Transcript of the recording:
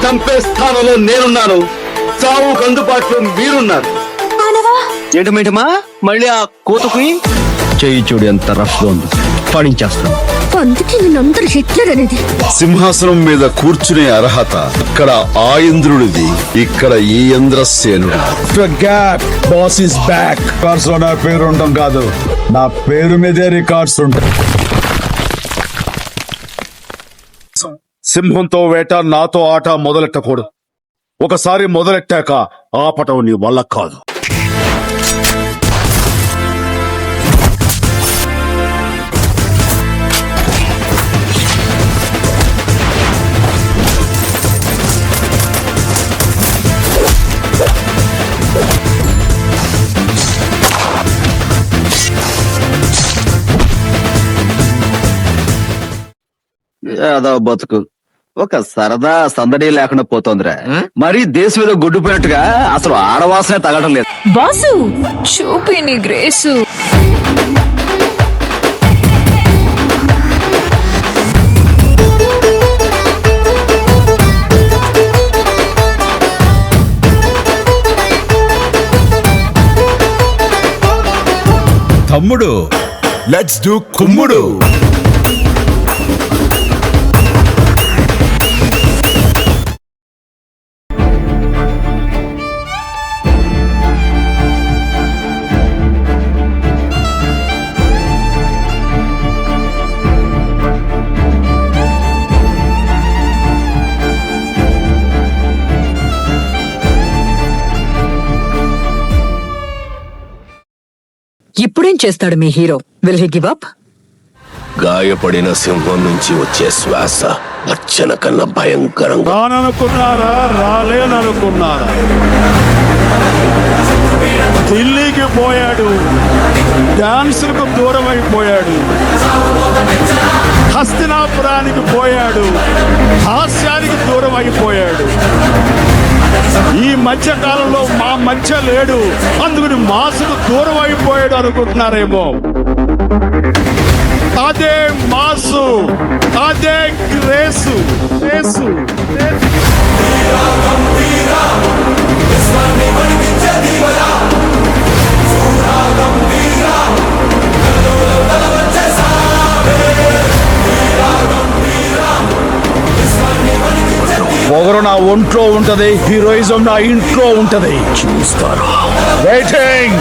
చంపే స్థానంలో నేనున్నాను, చావుకు అందుబాటులో మీరున్నారు. ఏంటమేంటమా మళ్ళీ ఆ కోతకు చెయ్యి చూడు ఎంత రఫ్ గా ఉంది, పాడించేస్తాను. అందుకే నేనందరూ హిట్లర్ అనేది. సింహాసనం మీద కూర్చునే అర్హత అక్కడ ఆ ఇంద్రుడిది, ఇక్కడ ఈ ఇంద్రసేనుడు. Boss is back. రికార్డ్స్ లో నా పేరు ఉండడం కాదు, నా పేరు మీదే రికార్డ్స్ ఉంటాయి. సింహంతో వేట, నాతో ఆట మొదలెట్టకూడదు. ఒకసారి మొదలెట్టాక ఆపటం నీ వల్ల కాదు. ఏదో బతుకు ఒక సరదా సందడి లేకుండా పోతోందిరా. మరి దేశం మీద గుడ్డుపోయినట్టుగా అసలు ఆడవాసనే తగడం లేదు. బాసు చూపి నీ గ్రేసు. తమ్ముడు లెట్స్ డూ కుమ్ముడు. ఇప్పుడేం చేస్తాడు మీ hero? Will he give up? గాయపడిన సింహం నుంచి వచ్చే శ్వాస అర్చన కన్నా భయంకరంగా. రాననుకున్నారా, రాలేననుకున్నారా? ఢిల్లీకి పోయాడు, డాన్సులకు దూరం అయిపోయాడు. హస్తినాపురానికి పోయాడు, హాస్యానికి దూరం అయిపోయాడు. ఈ మధ్య కాలంలో మా మధ్య లేడు, అందుకని మాసుకు దూరం అయిపోయాడు అనుకుంటున్నారేమో. అదే మాసు, అదే గ్రేసు. పొగరు నా ఒంట్లో ఉంటది, హీరోయిజం నా ఇంట్లో ఉంటది. చూస్తారు. వెయిటింగ్.